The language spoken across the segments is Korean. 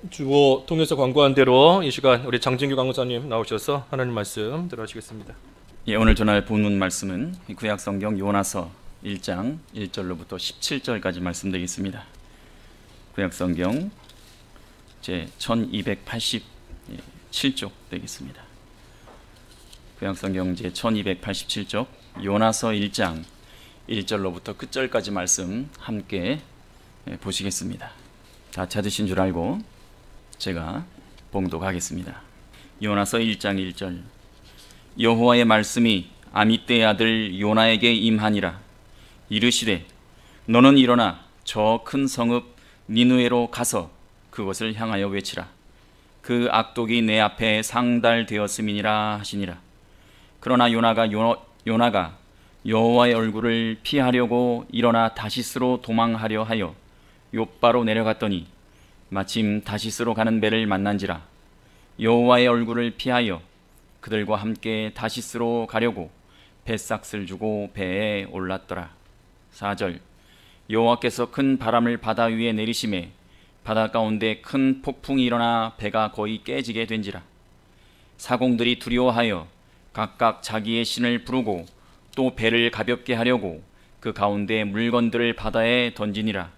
주보 통해서 광고한 대로 이 시간 우리 장진규 강사님 나오셔서 하나님 말씀 들어주시겠습니다. 예, 오늘 전할 본문 말씀은 구약성경 요나서 1장 1절로부터 17절까지 말씀드리겠습니다. 구약성경 제 1287쪽 되겠습니다. 구약성경 제 1287쪽 요나서 1장 1절로부터 끝절까지 말씀 함께 보시겠습니다. 다 찾으신 줄 알고 제가 봉독하겠습니다. 요나서 1장 1절. 여호와의 말씀이 아미떼의 아들 요나에게 임하니라. 이르시되 너는 일어나 저 큰 성읍 니느웨로 가서 그것을 향하여 외치라. 그 악독이 내 앞에 상달되었음이니라 하시니라. 그러나 요나가 여호와의 얼굴을 피하려고 일어나 다시스로 도망하려 하여 욥바로 내려갔더니 마침 다시스로 가는 배를 만난지라. 여호와의 얼굴을 피하여 그들과 함께 다시스로 가려고 뱃삭을 주고 배에 올랐더라. 4절. 여호와께서 큰 바람을 바다 위에 내리심에 바다 가운데 큰 폭풍이 일어나 배가 거의 깨지게 된지라. 사공들이 두려워하여 각각 자기의 신을 부르고 또 배를 가볍게 하려고 그 가운데 물건들을 바다에 던지니라.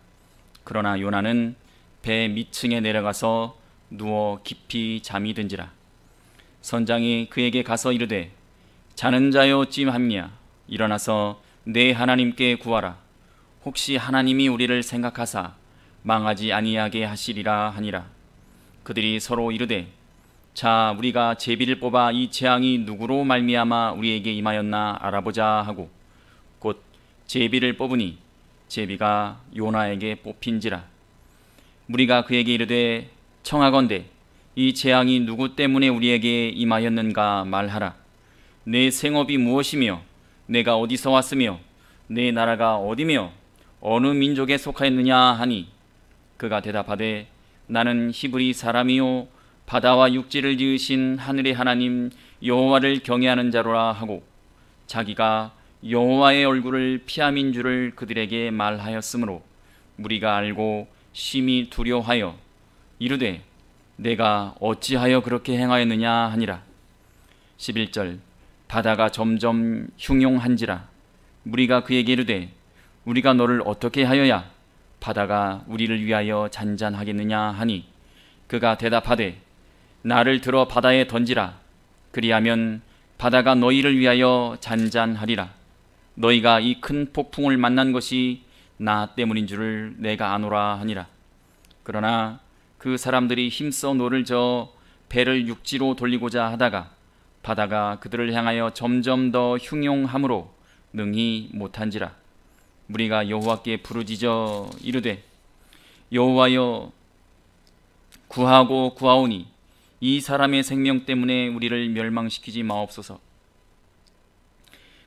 그러나 요나는 배 밑층에 내려가서 누워 깊이 잠이 든지라. 선장이 그에게 가서 이르되 자는 자여 찜함이야. 일어나서 내 하나님께 구하라. 혹시 하나님이 우리를 생각하사 망하지 아니하게 하시리라 하니라. 그들이 서로 이르되 자 우리가 제비를 뽑아 이 재앙이 누구로 말미암아 우리에게 임하였나 알아보자 하고 곧 제비를 뽑으니 제비가 요나에게 뽑힌지라. 무리가 그에게 이르되 청하건대 이 재앙이 누구 때문에 우리에게 임하였는가 말하라. 내 생업이 무엇이며 내가 어디서 왔으며 내 나라가 어디며 어느 민족에 속하였느냐 하니 그가 대답하되 나는 히브리 사람이요 바다와 육지를 지으신 하늘의 하나님 여호와를 경외하는 자로라 하고 자기가 여호와의 얼굴을 피함인 줄을 그들에게 말하였으므로 무리가 알고 심히 두려워하여 이르되 내가 어찌하여 그렇게 행하였느냐 하니라. 11절. 바다가 점점 흉용한지라. 무리가 그에게 이르되 우리가 너를 어떻게 하여야 바다가 우리를 위하여 잔잔하겠느냐 하니 그가 대답하되 나를 들어 바다에 던지라. 그리하면 바다가 너희를 위하여 잔잔하리라. 너희가 이 큰 폭풍을 만난 것이 나 때문인 줄을 내가 아노라 하니라. 그러나 그 사람들이 힘써 노를 저어 배를 육지로 돌리고자 하다가 바다가 그들을 향하여 점점 더 흉용함으로 능히 못한지라. 무리가 여호와께 부르짖어 이르되 여호와여 구하고 구하오니 이 사람의 생명 때문에 우리를 멸망시키지 마옵소서.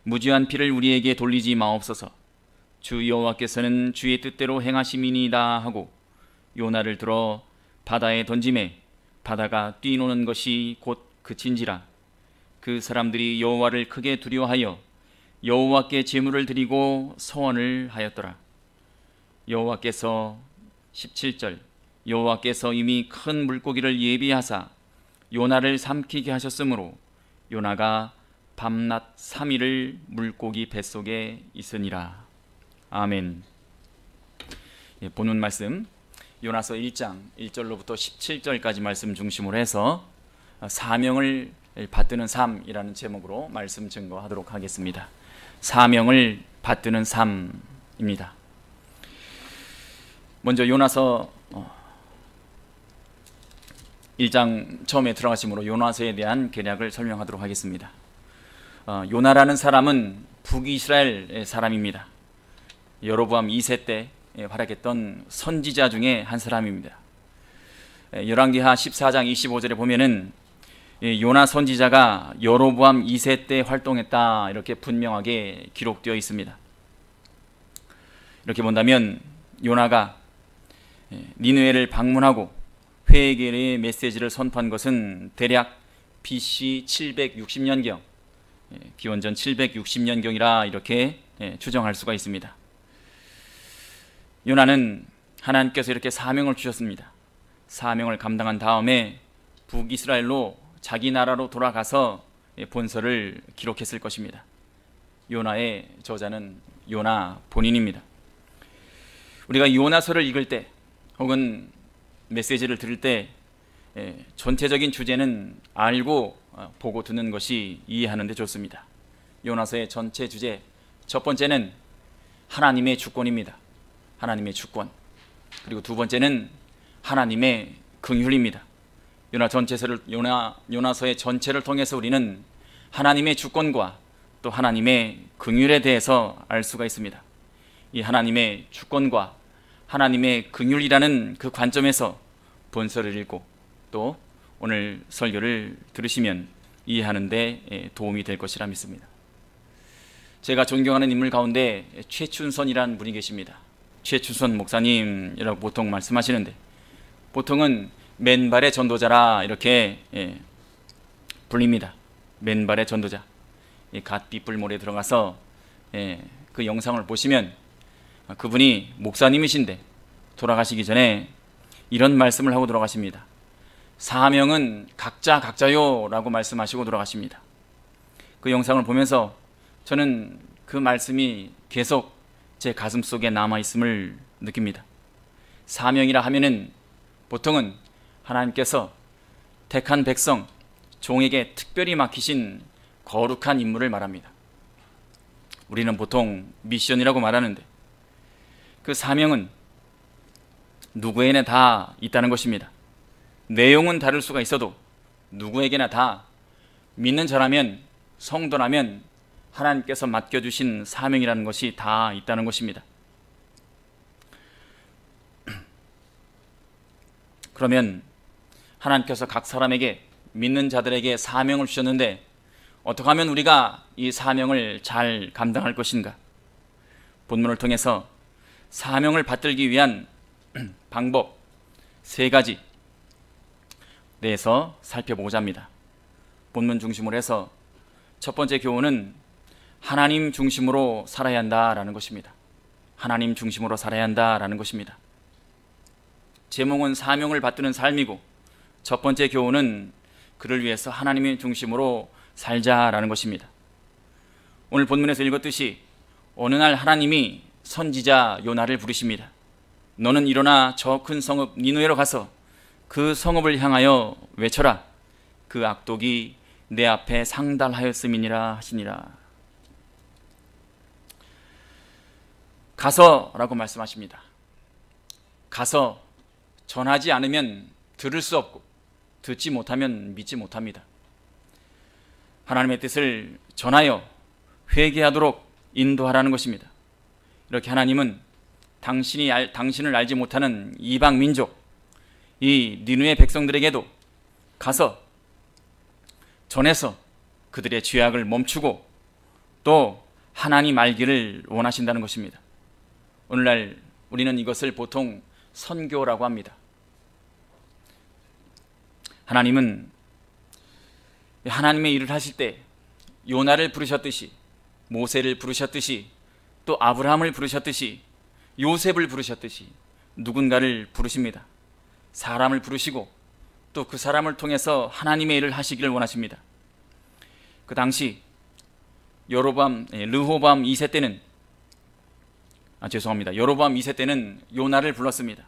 무죄한 피를 우리에게 돌리지 마옵소서. 주 여호와께서는 주의 뜻대로 행하심이니이다 하고 요나를 들어 바다에 던짐에 바다가 뛰노는 것이 곧 그친지라. 그 사람들이 여호와를 크게 두려워하여 여호와께 제물을 드리고 서원을 하였더라. 여호와께서 17절. 여호와께서 이미 큰 물고기를 예비하사 요나를 삼키게 하셨으므로 요나가 밤낮 3일을 물고기 뱃속에 있으니라. 아멘. 본문 말씀 요나서 1장 1절로부터 17절까지 말씀 중심으로 해서 사명을 받드는 삶이라는 제목으로 말씀 증거하도록 하겠습니다. 사명을 받드는 삶입니다. 먼저 요나서 1장 처음에 들어가심으로 요나서에 대한 개략을 설명하도록 하겠습니다. 요나라는 사람은 북이스라엘 사람입니다. 여로보암 2세 때 활약했던 선지자 중에 한 사람입니다. 열왕기하 14장 25절에 보면은 요나 선지자가 여로보암 2세 때 활동했다 이렇게 분명하게 기록되어 있습니다. 이렇게 본다면 요나가 니느웨를 방문하고 회개의 메시지를 선포한 것은 대략 BC 760년경, 기원전 760년경이라 이렇게 추정할 수가 있습니다. 요나는 하나님께서 이렇게 사명을 주셨습니다. 사명을 감당한 다음에 북이스라엘로 자기 나라로 돌아가서 본서를 기록했을 것입니다. 요나의 저자는 요나 본인입니다. 우리가 요나서를 읽을 때 혹은 메시지를 들을 때 전체적인 주제는 알고 보고 듣는 것이 이해하는 데 좋습니다. 요나서의 전체 주제 첫 번째는 하나님의 주권입니다. 하나님의 주권. 그리고 두 번째는 하나님의 긍휼입니다. 요나서의 전체를 통해서 우리는 하나님의 주권과 또 하나님의 긍휼에 대해서 알 수가 있습니다. 이 하나님의 주권과 하나님의 긍휼이라는 그 관점에서 본서를 읽고 또 오늘 설교를 들으시면 이해하는 데 도움이 될 것이라 믿습니다. 제가 존경하는 인물 가운데 최춘선이라는 분이 계십니다. 최춘선 목사님이라고 보통 말씀하시는데 보통은 맨발의 전도자라 이렇게 불립니다. 맨발의 전도자. 갓빛불몰에 들어가서 그 영상을 보시면 그분이 목사님이신데 돌아가시기 전에 이런 말씀을 하고 돌아가십니다. 사명은 각자요 라고 말씀하시고 돌아가십니다. 그 영상을 보면서 저는 그 말씀이 계속 제 가슴 속에 남아있음을 느낍니다. 사명이라 하면은 보통은 하나님께서 택한 백성, 종에게 특별히 맡기신 거룩한 임무를 말합니다. 우리는 보통 미션이라고 말하는데 그 사명은 누구에게나 다 있다는 것입니다. 내용은 다를 수가 있어도 누구에게나 다 믿는 자라면, 성도라면 하나님께서 맡겨주신 사명이라는 것이 다 있다는 것입니다. 그러면 하나님께서 각 사람에게, 믿는 자들에게 사명을 주셨는데 어떻게 하면 우리가 이 사명을 잘 감당할 것인가? 본문을 통해서 사명을 받들기 위한 방법 3가지 대해서 살펴보고자 합니다. 본문 중심으로 해서 첫 번째 교훈은 하나님 중심으로 살아야 한다라는 것입니다. 하나님 중심으로 살아야 한다라는 것입니다. 제목은 사명을 받드는 삶이고 첫 번째 교훈은 그를 위해서 하나님의 중심으로 살자라는 것입니다. 오늘 본문에서 읽었듯이 어느 날 하나님이 선지자 요나를 부르십니다. 너는 일어나 저 큰 성읍 니느웨로 가서 그 성읍을 향하여 외쳐라. 그 악독이 내 앞에 상달하였음이니라 하시니라. 가서라고 말씀하십니다. 가서 전하지 않으면 들을 수 없고 듣지 못하면 믿지 못합니다. 하나님의 뜻을 전하여 회개하도록 인도하라는 것입니다. 이렇게 하나님은 당신을 알지 못하는 이방 민족, 이 니느웨 백성들에게도 가서 전해서 그들의 죄악을 멈추고 또 하나님 알기를 원하신다는 것입니다. 오늘날 우리는 이것을 보통 선교라고 합니다. 하나님은 하나님의 일을 하실 때 요나를 부르셨듯이, 모세를 부르셨듯이, 또 아브라함을 부르셨듯이, 요셉을 부르셨듯이 누군가를 부르십니다. 사람을 부르시고 또 그 사람을 통해서 하나님의 일을 하시기를 원하십니다. 그 당시 르호보암 2세 때는 여로보암 2세 때는 요나를 불렀습니다.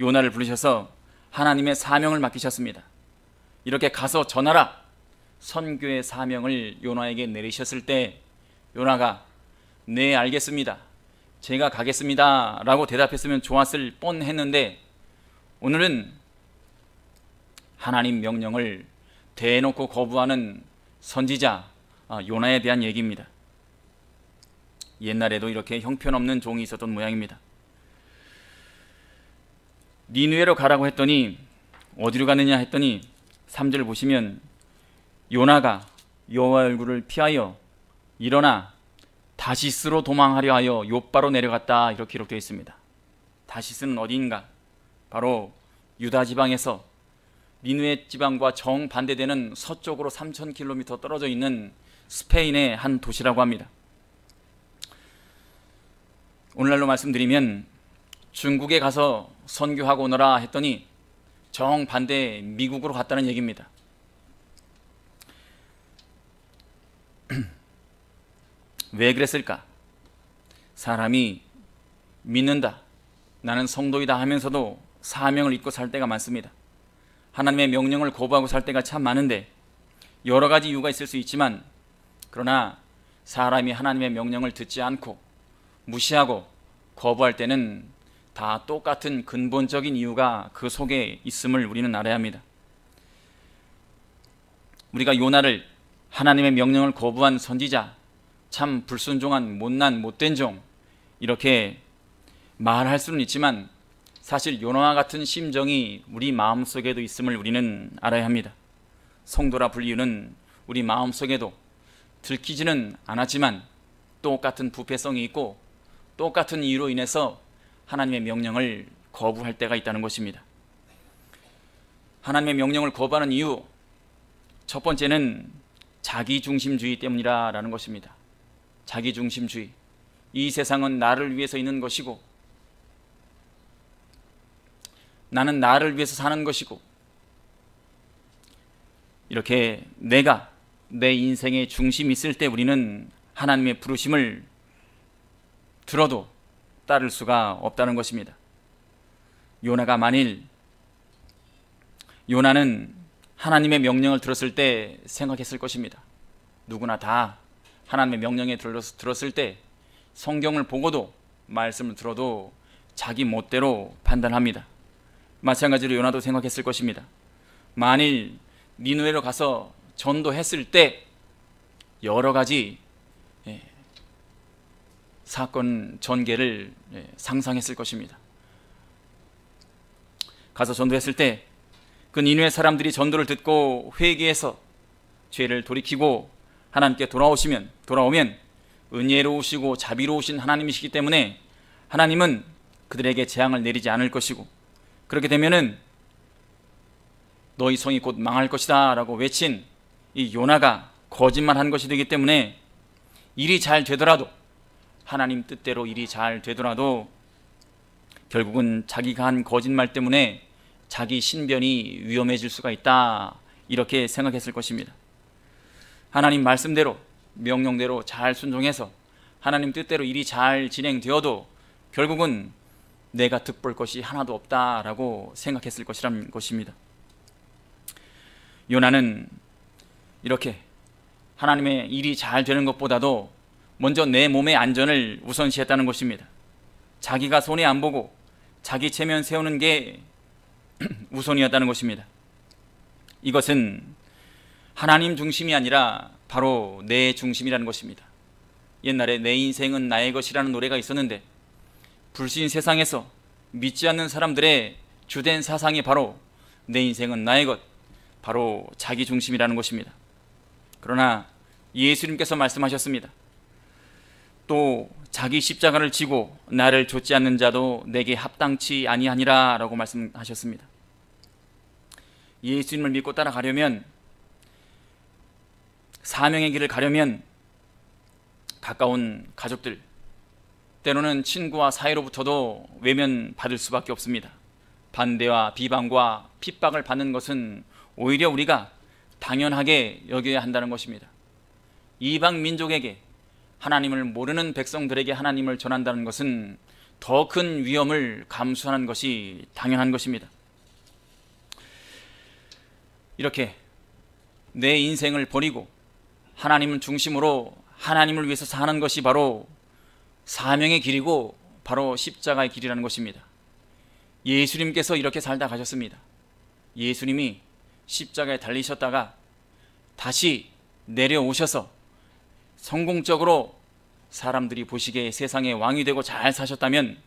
요나를 부르셔서 하나님의 사명을 맡기셨습니다. 이렇게 가서 전하라. 선교의 사명을 요나에게 내리셨을 때 요나가 네 알겠습니다. 제가 가겠습니다 라고 대답했으면 좋았을 뻔했는데 오늘은 하나님 명령을 대놓고 거부하는 선지자 요나에 대한 얘기입니다. 옛날에도 이렇게 형편없는 종이 있었던 모양입니다. 니느웨로 가라고 했더니 어디로 가느냐 했더니 3절 보시면 요나가 여호와 얼굴을 피하여 일어나 다시스로 도망하려 하여 욥바로 내려갔다 이렇게 기록되어 있습니다. 다시스는 어디인가? 바로 유다 지방에서 니느웨 지방과 정반대되는 서쪽으로 3,000km 떨어져 있는 스페인의 한 도시라고 합니다. 오늘날로 말씀드리면 중국에 가서 선교하고 오너라 했더니 정반대 미국으로 갔다는 얘기입니다. 왜 그랬을까? 사람이 믿는다, 나는 성도이다 하면서도 사명을 잊고 살 때가 많습니다. 하나님의 명령을 거부하고 살 때가 참 많은데, 여러 가지 이유가 있을 수 있지만, 그러나 사람이 하나님의 명령을 듣지 않고 무시하고 거부할 때는 다 똑같은 근본적인 이유가 그 속에 있음을 우리는 알아야 합니다. 우리가 요나를 하나님의 명령을 거부한 선지자, 참 불순종한 못난 못된 종, 이렇게 말할 수는 있지만 사실 요나와 같은 심정이 우리 마음속에도 있음을 우리는 알아야 합니다. 성도라 불리우는 우리 마음속에도 들키지는 않았지만 똑같은 부패성이 있고 똑같은 이유로 인해서 하나님의 명령을 거부할 때가 있다는 것입니다. 하나님의 명령을 거부하는 이유, 첫 번째는 자기중심주의 때문이라는 것입니다. 자기중심주의. 이 세상은 나를 위해서 있는 것이고, 나는 나를 위해서 사는 것이고, 이렇게 내가 내 인생의 중심이 있을 때 우리는 하나님의 부르심을 들어도 따를 수가 없다는 것입니다. 요나는 하나님의 명령을 들었을 때 생각했을 것입니다. 누구나 다 하나님의 명령에 들었을 때 성경을 보고도 말씀을 들어도 자기 멋대로 판단합니다. 마찬가지로 요나도 생각했을 것입니다. 만일 니느웨로 가서 전도했을 때 여러 가지 사건 전개를 상상했을 것입니다. 가서 전도했을 때 그 니느웨 사람들이 전도를 듣고 회개해서 죄를 돌이키고 하나님께 돌아오면 은혜로우시고 자비로우신 하나님이시기 때문에 하나님은 그들에게 재앙을 내리지 않을 것이고, 그렇게 되면은 너희 성이 곧 망할 것이다 라고 외친 이 요나가 거짓말한 것이 되기 때문에 일이 잘 되더라도, 하나님 뜻대로 일이 잘 되더라도 결국은 자기가 한 거짓말 때문에 자기 신변이 위험해질 수가 있다, 이렇게 생각했을 것입니다. 하나님 말씀대로 명령대로 잘 순종해서 하나님 뜻대로 일이 잘 진행되어도 결국은 내가 득볼 것이 하나도 없다라고 생각했을 것이란 것입니다. 요나는 이렇게 하나님의 일이 잘 되는 것보다도 먼저 내 몸의 안전을 우선시했다는 것입니다. 자기가 손해 안 보고 자기 체면 세우는 게 우선이었다는 것입니다. 이것은 하나님 중심이 아니라 바로 내 중심이라는 것입니다. 옛날에 내 인생은 나의 것이라는 노래가 있었는데, 불신 세상에서 믿지 않는 사람들의 주된 사상이 바로 내 인생은 나의 것, 바로 자기 중심이라는 것입니다. 그러나 예수님께서 말씀하셨습니다. 또 자기 십자가를 지고 나를 좇지 않는 자도 내게 합당치 아니하니라 라고 말씀하셨습니다. 예수님을 믿고 따라가려면, 사명의 길을 가려면 가까운 가족들, 때로는 친구와 사이로부터도 외면받을 수밖에 없습니다. 반대와 비방과 핍박을 받는 것은 오히려 우리가 당연하게 여겨야 한다는 것입니다. 이방 민족에게, 하나님을 모르는 백성들에게 하나님을 전한다는 것은 더 큰 위험을 감수하는 것이 당연한 것입니다. 이렇게 내 인생을 버리고 하나님을 중심으로 하나님을 위해서 사는 것이 바로 사명의 길이고 바로 십자가의 길이라는 것입니다. 예수님께서 이렇게 살다 가셨습니다. 예수님이 십자가에 달리셨다가 다시 내려오셔서 성공적으로 사람들이 보시기에 세상의 왕이 되고 잘 사셨다면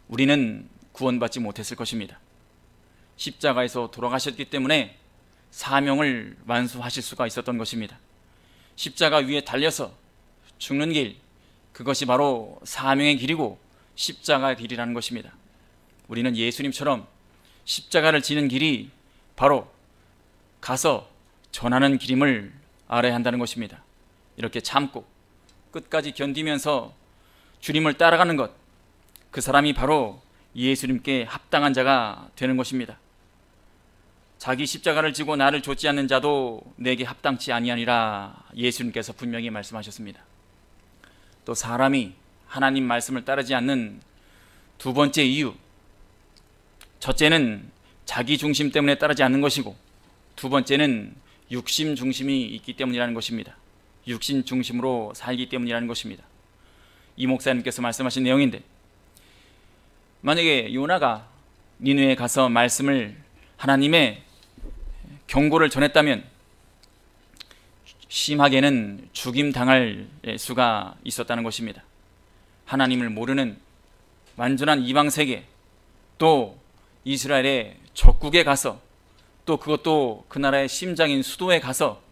우리는 구원받지 못했을 것입니다. 십자가에서 돌아가셨기 때문에 사명을 완수하실 수가 있었던 것입니다. 십자가 위에 달려서 죽는 길, 그것이 바로 사명의 길이고 십자가의 길이라는 것입니다. 우리는 예수님처럼 십자가를 지는 길이 바로 가서 전하는 길임을 알아야 한다는 것입니다. 이렇게 참고 끝까지 견디면서 주님을 따라가는 것, 그 사람이 바로 예수님께 합당한 자가 되는 것입니다. 자기 십자가를 지고 나를 좇지 않는 자도 내게 합당치 아니하니라 예수님께서 분명히 말씀하셨습니다. 또 사람이 하나님 말씀을 따르지 않는 두 번째 이유, 첫째는 자기 중심 때문에 따르지 않는 것이고, 두 번째는 육심 중심이 있기 때문이라는 것입니다. 육신 중심으로 살기 때문이라는 것입니다. 이 목사님께서 말씀하신 내용인데, 만약에 요나가 니느웨에 가서 말씀을, 하나님의 경고를 전했다면 심하게는 죽임 당할 수가 있었다는 것입니다. 하나님을 모르는 완전한 이방 세계, 또 이스라엘의 적국에 가서, 또 그것도 그 나라의 심장인 수도에 가서,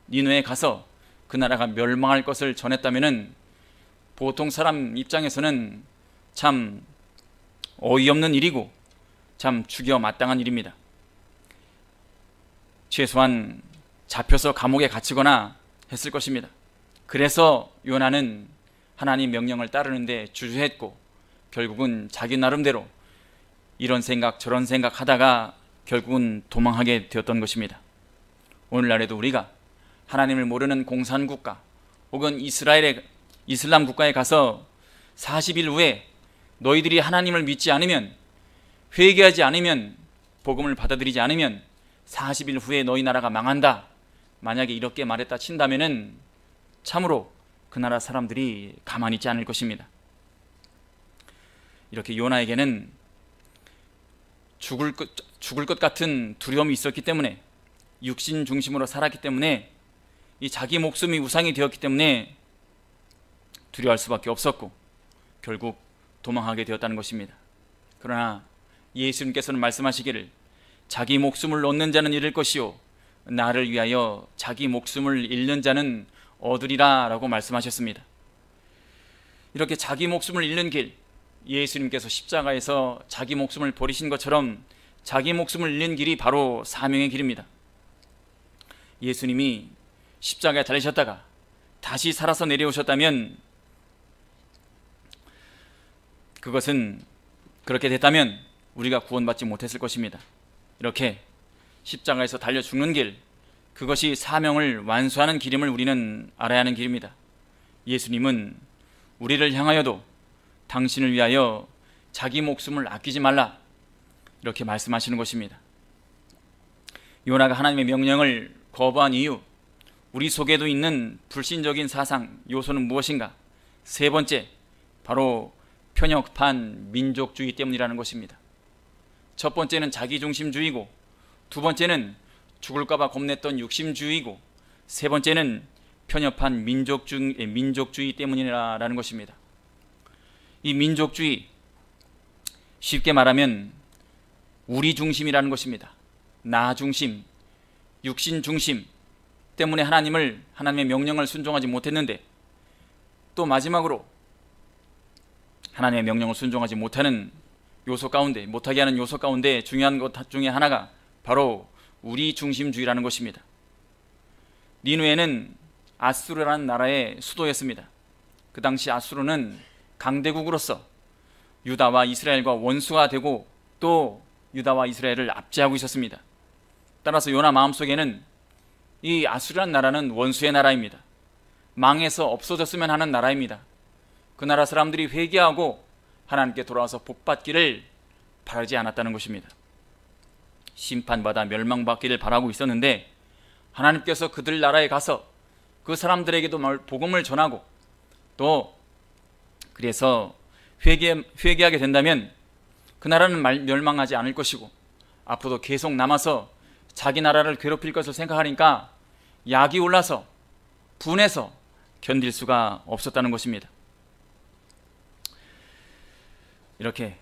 니느웨에 가서 그 나라가 멸망할 것을 전했다면은 보통 사람 입장에서는 참 어이없는 일이고 참 죽여 마땅한 일입니다. 최소한 잡혀서 감옥에 갇히거나 했을 것입니다. 그래서 요나는 하나님 명령을 따르는데 주저했고, 결국은 자기 나름대로 이런 생각 저런 생각 하다가 결국은 도망하게 되었던 것입니다. 오늘날에도 우리가 하나님을 모르는 공산국가 혹은 이슬람 국가에 가서 40일 후에 너희들이 하나님을 믿지 않으면, 회개하지 않으면, 복음을 받아들이지 않으면 40일 후에 너희 나라가 망한다, 만약에 이렇게 말했다 친다면은 참으로 그 나라 사람들이 가만히 있지 않을 것입니다. 이렇게 요나에게는 죽을 것 같은 두려움이 있었기 때문에, 육신 중심으로 살았기 때문에, 이 자기 목숨이 우상이 되었기 때문에 두려워할 수밖에 없었고 결국 도망하게 되었다는 것입니다. 그러나 예수님께서는 말씀하시기를 자기 목숨을 얻는 자는 잃을 것이요 나를 위하여 자기 목숨을 잃는 자는 얻으리라 라고 말씀하셨습니다. 이렇게 자기 목숨을 잃는 길, 예수님께서 십자가에서 자기 목숨을 버리신 것처럼 자기 목숨을 잃는 길이 바로 사명의 길입니다. 예수님이 십자가에 달리셨다가 다시 살아서 내려오셨다면, 그것은 그렇게 됐다면 우리가 구원받지 못했을 것입니다. 이렇게 십자가에서 달려 죽는 길, 그것이 사명을 완수하는 길임을 우리는 알아야 하는 길입니다. 예수님은 우리를 향하여도 당신을 위하여 자기 목숨을 아끼지 말라 이렇게 말씀하시는 것입니다. 요나가 하나님의 명령을 거부한 이유, 우리 속에도 있는 불신적인 사상 요소는 무엇인가? 세 번째, 바로 편협한 민족주의 때문이라는 것입니다. 첫 번째는 자기중심주의고, 두 번째는 죽을까봐 겁냈던 육심주의고, 세 번째는 편협한 민족주의 때문이라는 것입니다. 이 민족주의, 쉽게 말하면 우리 중심이라는 것입니다. 나 중심, 육신 중심 때문에 하나님의 명령을 순종하지 못했는데, 또 마지막으로 하나님의 명령을 순종하지 못하게 하는 요소 가운데 중요한 것 중에 하나가 바로 우리 중심주의라는 것입니다. 니느웨는 아수르라는 나라의 수도였습니다. 그 당시 아수르는 강대국으로서 유다와 이스라엘과 원수가 되고 또 유다와 이스라엘을 압제하고 있었습니다. 따라서 요나 마음속에는 이 아수르라는 나라는 원수의 나라입니다. 망해서 없어졌으면 하는 나라입니다. 그 나라 사람들이 회개하고 하나님께 돌아와서 복받기를 바라지 않았다는 것입니다. 심판받아 멸망받기를 바라고 있었는데, 하나님께서 그들 나라에 가서 그 사람들에게도 복음을 전하고, 또 그래서 회개하게 된다면 그 나라는 멸망하지 않을 것이고 앞으로도 계속 남아서 자기 나라를 괴롭힐 것을 생각하니까 약이 올라서 분해서 견딜 수가 없었다는 것입니다. 이렇게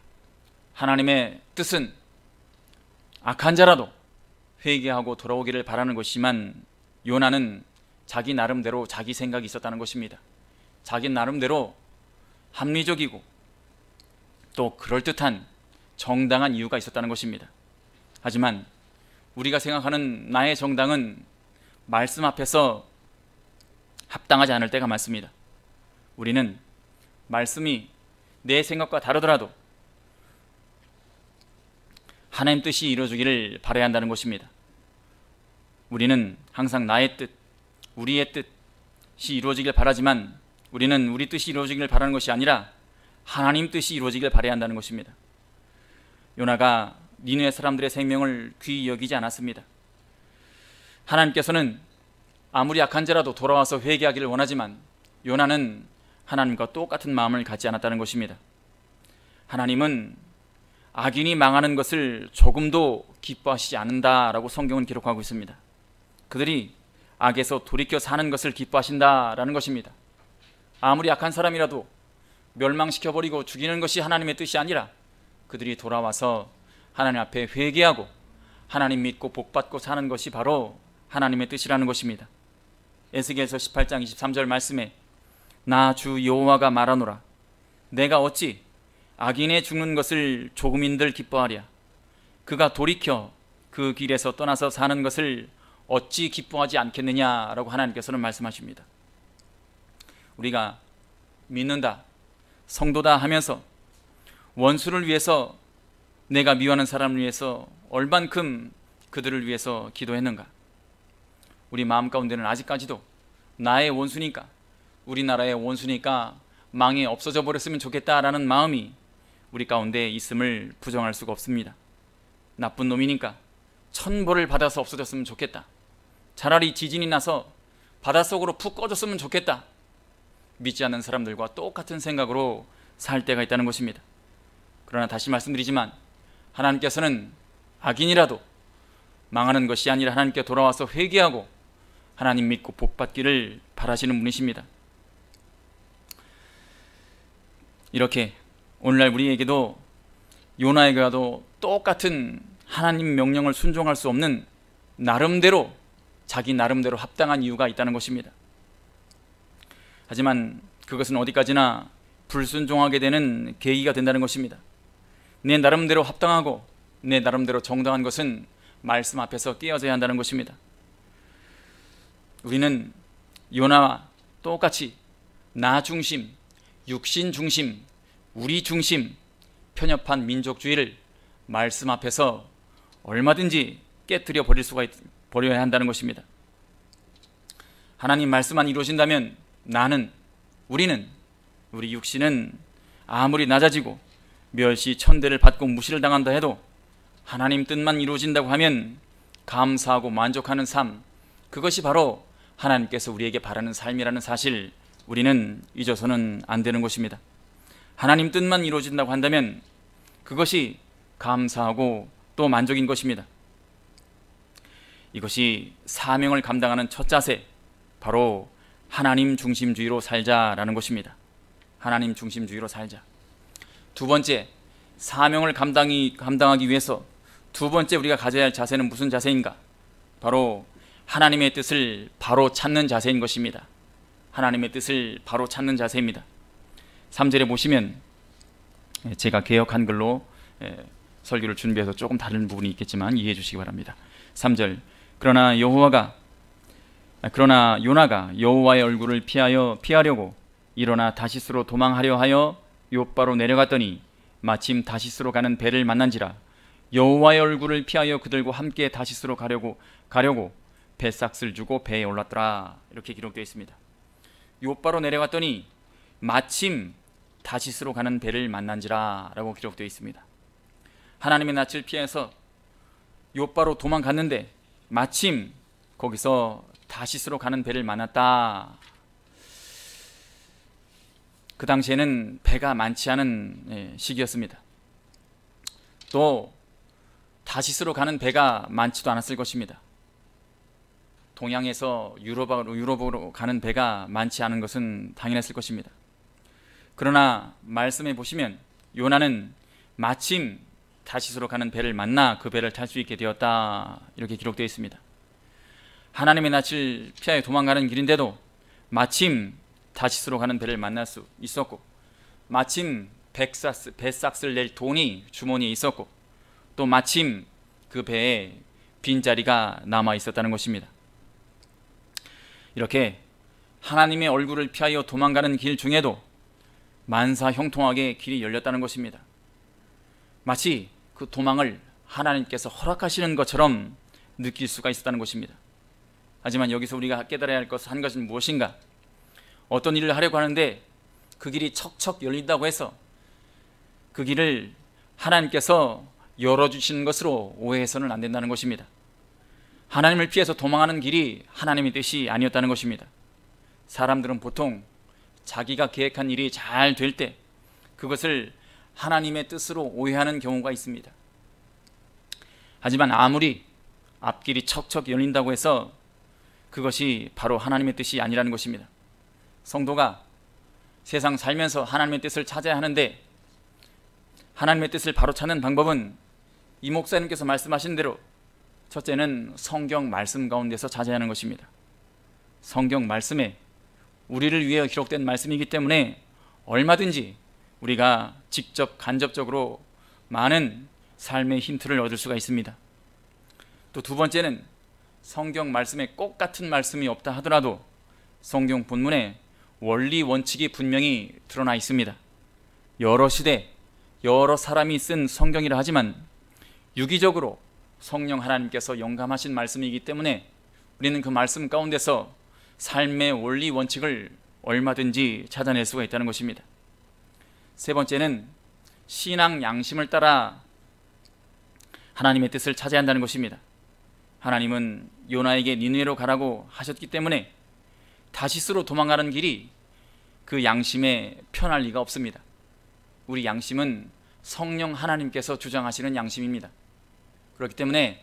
하나님의 뜻은 악한 자라도 회개하고 돌아오기를 바라는 것이지만, 요나는 자기 나름대로 자기 생각이 있었다는 것입니다. 자기 나름대로 합리적이고 또 그럴듯한 정당한 이유가 있었다는 것입니다. 하지만 우리가 생각하는 나의 정당은 말씀 앞에서 합당하지 않을 때가 많습니다. 우리는 말씀이 내 생각과 다르더라도 하나님 뜻이 이루어지기를 바라야 한다는 것입니다. 우리는 항상 나의 뜻, 우리의 뜻이 이루어지길 바라지만 우리는 우리 뜻이 이루어지길 바라는 것이 아니라 하나님 뜻이 이루어지길 바라야 한다는 것입니다. 요나가 니느웨 사람들의 생명을 귀히 여기지 않았습니다. 하나님께서는 아무리 악한 자라도 돌아와서 회개하기를 원하지만 요나는 하나님과 똑같은 마음을 갖지 않았다는 것입니다. 하나님은 악인이 망하는 것을 조금도 기뻐하시지 않는다라고 성경은 기록하고 있습니다. 그들이 악에서 돌이켜 사는 것을 기뻐하신다라는 것입니다. 아무리 악한 사람이라도 멸망시켜버리고 죽이는 것이 하나님의 뜻이 아니라 그들이 돌아와서 하나님 앞에 회개하고 하나님 믿고 복받고 사는 것이 바로 하나님의 뜻이라는 것입니다. 에스겔서 18장 23절 말씀에 나 주 여호와가 말하노라 내가 어찌 악인의 죽는 것을 조금인들 기뻐하랴 그가 돌이켜 그 길에서 떠나서 사는 것을 어찌 기뻐하지 않겠느냐라고 하나님께서는 말씀하십니다. 우리가 믿는다, 성도다 하면서 원수를 위해서 내가 미워하는 사람을 위해서 얼만큼 그들을 위해서 기도했는가? 우리 마음 가운데는 아직까지도 나의 원수니까, 우리나라의 원수니까 망해 없어져 버렸으면 좋겠다라는 마음이 우리 가운데 있음을 부정할 수가 없습니다. 나쁜 놈이니까 천벌을 받아서 없어졌으면 좋겠다. 차라리 지진이 나서 바닷속으로 푹 꺼졌으면 좋겠다. 믿지 않는 사람들과 똑같은 생각으로 살 때가 있다는 것입니다. 그러나 다시 말씀드리지만 하나님께서는 악인이라도 망하는 것이 아니라 하나님께 돌아와서 회개하고 하나님 믿고 복받기를 바라시는 분이십니다. 이렇게 오늘날 우리에게도 요나에게도 똑같은 하나님 명령을 순종할 수 없는 나름대로 자기 나름대로 합당한 이유가 있다는 것입니다. 하지만 그것은 어디까지나 불순종하게 되는 계기가 된다는 것입니다. 내 나름대로 합당하고 내 나름대로 정당한 것은 말씀 앞에서 깨어져야 한다는 것입니다. 우리는 요나와 똑같이 나 중심, 육신 중심, 우리 중심, 편협한 민족주의를 말씀 앞에서 얼마든지 깨뜨려 버려야 한다는 것입니다. 하나님 말씀만 이루어진다면 우리는 우리 육신은 아무리 낮아지고 멸시 천대를 받고 무시를 당한다 해도 하나님 뜻만 이루어진다고 하면 감사하고 만족하는 삶, 그것이 바로 하나님께서 우리에게 바라는 삶이라는 사실 우리는 잊어서는 안 되는 것입니다. 하나님 뜻만 이루어진다고 한다면 그것이 감사하고 또 만족인 것입니다. 이것이 사명을 감당하는 첫 자세, 바로 하나님 중심주의로 살자라는 것입니다. 하나님 중심주의로 살자. 두 번째, 사명을 감당하기 위해서 두 번째 우리가 가져야 할 자세는 무슨 자세인가? 바로 하나님의 뜻을 바로 찾는 자세인 것입니다. 하나님의 뜻을 바로 찾는 자세입니다. 3절에 보시면 제가 개역 한글로 설교를 준비해서 조금 다른 부분이 있겠지만 이해해 주시기 바랍니다. 3절 그러나 요나가 여호와의 얼굴을 피하려고 일어나 다시스로 도망하려 하여 욥바로 내려갔더니 마침 다시스로 가는 배를 만난지라 여호와의 얼굴을 피하여 그들과 함께 다시스로 가려고 배삭을 주고 배에 올랐더라. 이렇게 기록되어 있습니다. 욥바로 내려갔더니 마침 다시스로 가는 배를 만난지라 라고 기록되어 있습니다. 하나님의 낯을 피해서 욥바로 도망갔는데 마침 거기서 다시스로 가는 배를 만났다. 그 당시에는 배가 많지 않은 시기였습니다. 또 다시스로 가는 배가 많지도 않았을 것입니다. 동양에서 유럽으로 가는 배가 많지 않은 것은 당연했을 것입니다. 그러나 말씀해 보시면 요나는 마침 다시스로 가는 배를 만나 그 배를 탈 수 있게 되었다. 이렇게 기록되어 있습니다. 하나님의 낯을 피하여 도망가는 길인데도 마침 다시스로 가는 배를 만날 수 있었고, 마침 배삭을 낼 돈이 주머니에 있었고, 또 마침 그 배에 빈자리가 남아 있었다는 것입니다. 이렇게 하나님의 얼굴을 피하여 도망가는 길 중에도 만사 형통하게 길이 열렸다는 것입니다. 마치 그 도망을 하나님께서 허락하시는 것처럼 느낄 수가 있었다는 것입니다. 하지만 여기서 우리가 깨달아야 할 것은 한 것은 무엇인가? 어떤 일을 하려고 하는데 그 길이 척척 열린다고 해서 그 길을 하나님께서 열어주시는 것으로 오해해서는 안 된다는 것입니다. 하나님을 피해서 도망하는 길이 하나님의 뜻이 아니었다는 것입니다. 사람들은 보통 자기가 계획한 일이 잘 될 때 그것을 하나님의 뜻으로 오해하는 경우가 있습니다. 하지만 아무리 앞길이 척척 열린다고 해서 그것이 바로 하나님의 뜻이 아니라는 것입니다. 성도가 세상 살면서 하나님의 뜻을 찾아야 하는데 하나님의 뜻을 바로 찾는 방법은 이 목사님께서 말씀하신 대로 첫째는 성경 말씀 가운데서 찾아야 하는 것입니다. 성경 말씀에 우리를 위해 기록된 말씀이기 때문에 얼마든지 우리가 직접 간접적으로 많은 삶의 힌트를 얻을 수가 있습니다. 또 두 번째는 성경 말씀에 꼭 같은 말씀이 없다 하더라도 성경 본문에 원리 원칙이 분명히 드러나 있습니다. 여러 시대 여러 사람이 쓴 성경이라 하지만 유기적으로 성령 하나님께서 영감하신 말씀이기 때문에 우리는 그 말씀 가운데서 삶의 원리 원칙을 얼마든지 찾아낼 수가 있다는 것입니다. 세 번째는 신앙 양심을 따라 하나님의 뜻을 찾아야 한다는 것입니다. 하나님은 요나에게 니느웨로 가라고 하셨기 때문에 다시스로 도망가는 길이 그 양심에 편할 리가 없습니다. 우리 양심은 성령 하나님께서 주장하시는 양심입니다. 그렇기 때문에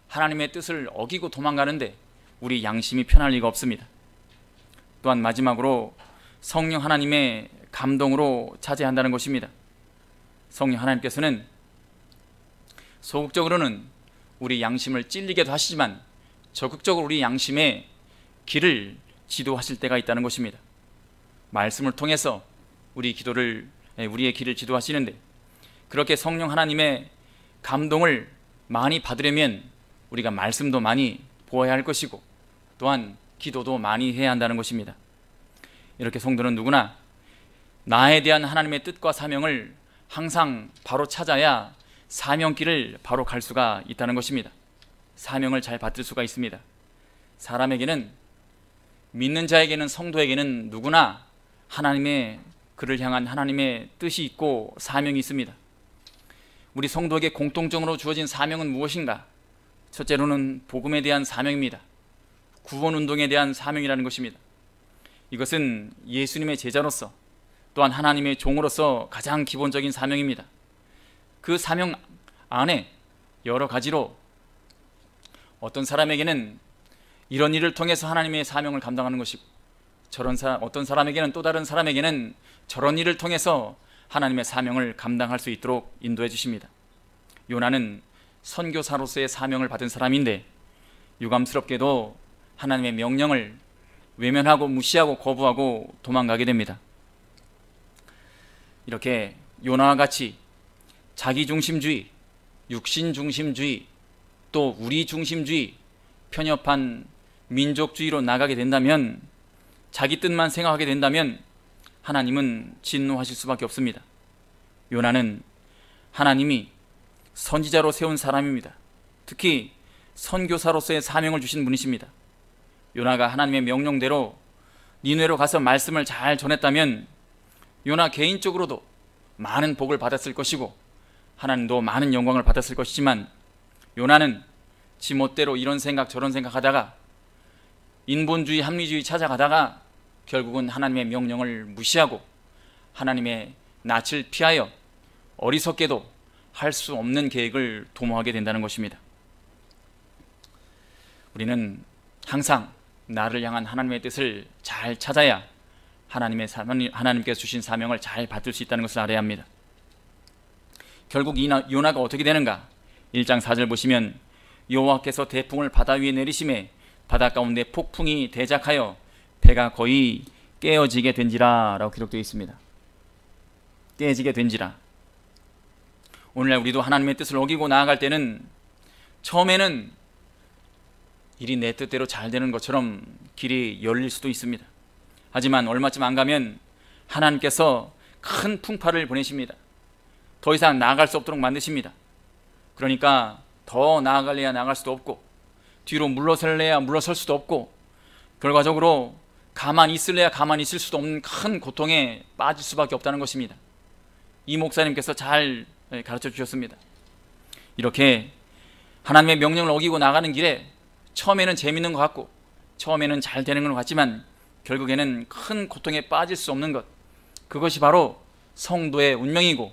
하나님의 뜻을 어기고 도망가는데 우리 양심이 편할 리가 없습니다. 또한 마지막으로 성령 하나님의 감동으로 찾아야 한다는 것입니다. 성령 하나님께서는 소극적으로는 우리 양심을 찔리게도 하시지만 적극적으로 우리 양심의 길을 지도하실 때가 있다는 것입니다. 말씀을 통해서 우리의 길을 지도하시는데 그렇게 성령 하나님의 감동을 많이 받으려면 우리가 말씀도 많이 보아야 할 것이고 또한 기도도 많이 해야 한다는 것입니다. 이렇게 성도는 누구나 나에 대한 하나님의 뜻과 사명을 항상 바로 찾아야 사명길을 바로 갈 수가 있다는 것입니다. 사명을 잘 받들 수가 있습니다. 사람에게는, 믿는 자에게는, 성도에게는 누구나 하나님의 그를 향한 하나님의 뜻이 있고 사명이 있습니다. 우리 성도에게 공통적으로 주어진 사명은 무엇인가? 첫째로는 복음에 대한 사명입니다. 구원운동에 대한 사명이라는 것입니다. 이것은 예수님의 제자로서 또한 하나님의 종으로서 가장 기본적인 사명입니다. 그 사명 안에 여러 가지로 어떤 사람에게는 이런 일을 통해서 하나님의 사명을 감당하는 것이고 어떤 사람에게는 또 다른 사람에게는 저런 일을 통해서 하나님의 사명을 감당할 수 있도록 인도해 주십니다. 요나는 선교사로서의 사명을 받은 사람인데 유감스럽게도 하나님의 명령을 외면하고 무시하고 거부하고 도망가게 됩니다. 이렇게 요나와 같이 자기중심주의, 육신중심주의, 또 우리중심주의, 편협한 민족주의로 나가게 된다면, 자기 뜻만 생각하게 된다면 하나님은 진노하실 수밖에 없습니다. 요나는 하나님이 선지자로 세운 사람입니다. 특히 선교사로서의 사명을 주신 분이십니다. 요나가 하나님의 명령대로 니느웨로 가서 말씀을 잘 전했다면 요나 개인적으로도 많은 복을 받았을 것이고 하나님도 많은 영광을 받았을 것이지만 요나는 지멋대로 이런 생각 저런 생각하다가 인본주의 합리주의 찾아가다가 결국은 하나님의 명령을 무시하고 하나님의 낯을 피하여 어리석게도 할 수 없는 계획을 도모하게 된다는 것입니다. 우리는 항상 나를 향한 하나님의 뜻을 잘 찾아야 하나님께서 주신 사명을 잘 받을 수 있다는 것을 알아야 합니다. 결국 요나가 어떻게 되는가? 1장 4절 보시면 여호와께서 대풍을 바다 위에 내리심에 바다 가운데 폭풍이 대작하여 배가 거의 깨어지게 된지라 라고 기록되어 있습니다. 깨어지게 된지라. 오늘날 우리도 하나님의 뜻을 어기고 나아갈 때는 처음에는 일이 내 뜻대로 잘 되는 것처럼 길이 열릴 수도 있습니다. 하지만 얼마쯤 안 가면 하나님께서 큰 풍파를 보내십니다. 더 이상 나아갈 수 없도록 만드십니다. 그러니까 더 나아갈래야 나아갈 수도 없고 뒤로 물러설래야 물러설 수도 없고 결과적으로 가만히 있을래야 가만히 있을 수도 없는 큰 고통에 빠질 수밖에 없다는 것입니다. 이 목사님께서 잘 가르쳐 주셨습니다. 이렇게 하나님의 명령을 어기고 나가는 길에 처음에는 재밌는 것 같고 처음에는 잘 되는 것 같지만 결국에는 큰 고통에 빠질 수 없는 것, 그것이 바로 성도의 운명이고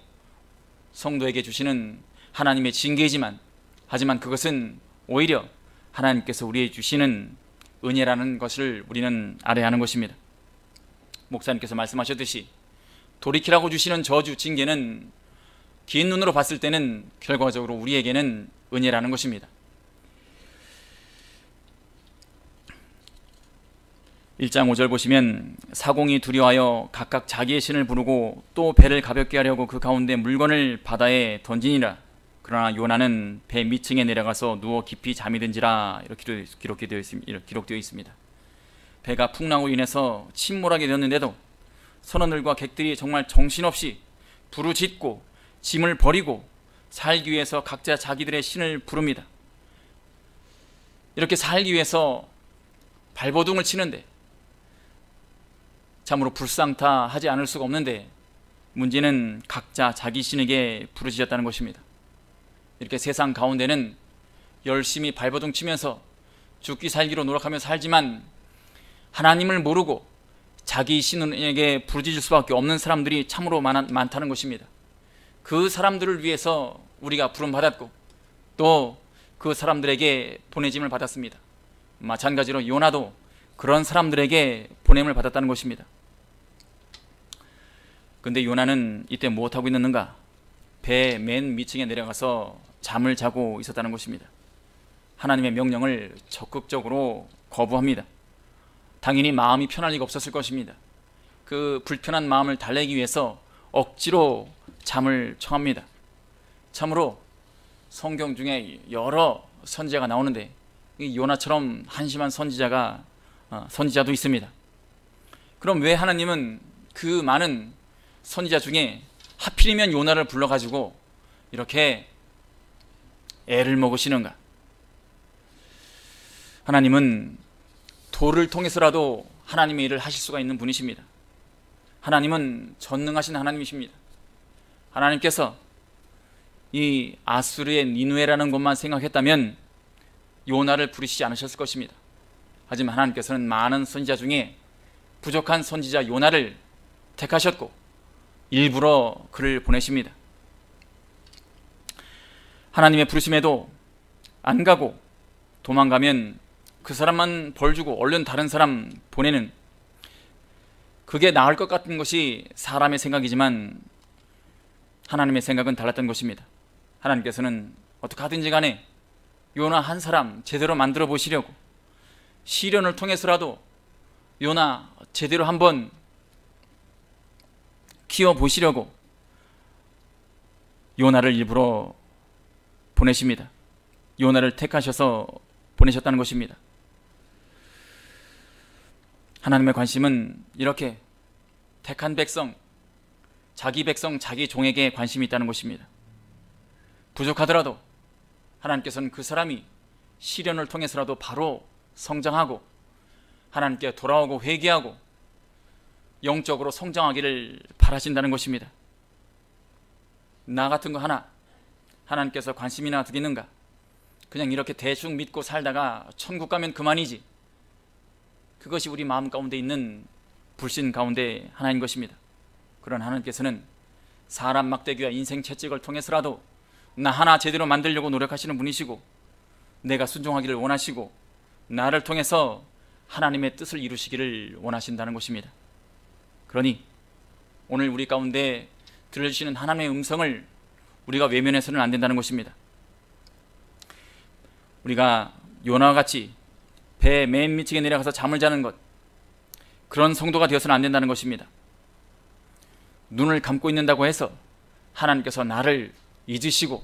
성도에게 주시는 하나님의 징계이지만 하지만 그것은 오히려 하나님께서 우리에게 주시는 은혜라는 것을 우리는 알아야 하는 것입니다. 목사님께서 말씀하셨듯이 돌이키라고 주시는 저주, 징계는 긴 눈으로 봤을 때는 결과적으로 우리에게는 은혜라는 것입니다. 1장 5절 보시면 사공이 두려워하여 각각 자기의 신을 부르고 또 배를 가볍게 하려고 그 가운데 물건을 바다에 던지니라. 그러나 요나는 배 밑층에 내려가서 누워 깊이 잠이 든지라. 이렇게 기록되어 있습니다. 배가 풍랑으로 인해서 침몰하게 되었는데도 선원들과 객들이 정말 정신없이 부르짖고 짐을 버리고 살기 위해서 각자 자기들의 신을 부릅니다. 이렇게 살기 위해서 발버둥을 치는데 참으로 불쌍타하지 않을 수가 없는데 문제는 각자 자기 신에게 부르짖었다는 것입니다. 이렇게 세상 가운데는 열심히 발버둥 치면서 죽기 살기로 노력하며 살지만 하나님을 모르고 자기 신에게 부르짖을 수밖에 없는 사람들이 참으로 많다는 것입니다. 그 사람들을 위해서 우리가 부름받았고 또 그 사람들에게 보내짐을 받았습니다. 마찬가지로 요나도 그런 사람들에게 보냄을 받았다는 것입니다. 근데 요나는 이때 무엇하고 있는가? 배 맨 밑층에 내려가서 잠을 자고 있었다는 것입니다. 하나님의 명령을 적극적으로 거부합니다. 당연히 마음이 편할 리가 없었을 것입니다. 그 불편한 마음을 달래기 위해서 억지로 잠을 청합니다. 참으로 성경 중에 여러 선지자가 나오는데 요나처럼 한심한 선지자도 있습니다. 그럼 왜 하나님은 그 많은 선지자 중에 하필이면 요나를 불러가지고 이렇게 애를 먹으시는가? 하나님은 돌을 통해서라도 하나님의 일을 하실 수가 있는 분이십니다. 하나님은 전능하신 하나님이십니다. 하나님께서 이 아수르의 니누에라는 곳만 생각했다면 요나를 부르시지 않으셨을 것입니다. 하지만 하나님께서는 많은 선지자 중에 부족한 선지자 요나를 택하셨고 일부러 그를 보내십니다. 하나님의 부르심에도 안 가고 도망가면 그 사람만 벌 주고 얼른 다른 사람 보내는, 그게 나을 것 같은 것이 사람의 생각이지만 하나님의 생각은 달랐던 것입니다. 하나님께서는 어떻게 하든지 간에 요나 한 사람 제대로 만들어 보시려고 시련을 통해서라도 요나 제대로 한번 키워 보시려고 요나를 일부러 보내십니다. 요나를 택하셔서 보내셨다는 것입니다. 하나님의 관심은 이렇게 택한 백성, 자기 종에게 관심이 있다는 것입니다. 부족하더라도 하나님께서는 그 사람이 시련을 통해서라도 바로 성장하고 하나님께 돌아오고 회개하고 영적으로 성장하기를 바라신다는 것입니다. 나 같은 거 하나 하나님께서 관심이나 두겠는가? 그냥 이렇게 대충 믿고 살다가 천국 가면 그만이지. 그것이 우리 마음 가운데 있는 불신 가운데 하나인 것입니다. 그런 하나님께서는 사람 막대기와 인생 채찍을 통해서라도 나 하나 제대로 만들려고 노력하시는 분이시고 내가 순종하기를 원하시고 나를 통해서 하나님의 뜻을 이루시기를 원하신다는 것입니다. 그러니 오늘 우리 가운데 들려주시는 하나님의 음성을 우리가 외면해서는 안 된다는 것입니다. 우리가 요나와 같이 배 맨 밑에 내려가서 잠을 자는 것, 그런 성도가 되어서는 안 된다는 것입니다. 눈을 감고 있는다고 해서 하나님께서 나를 잊으시고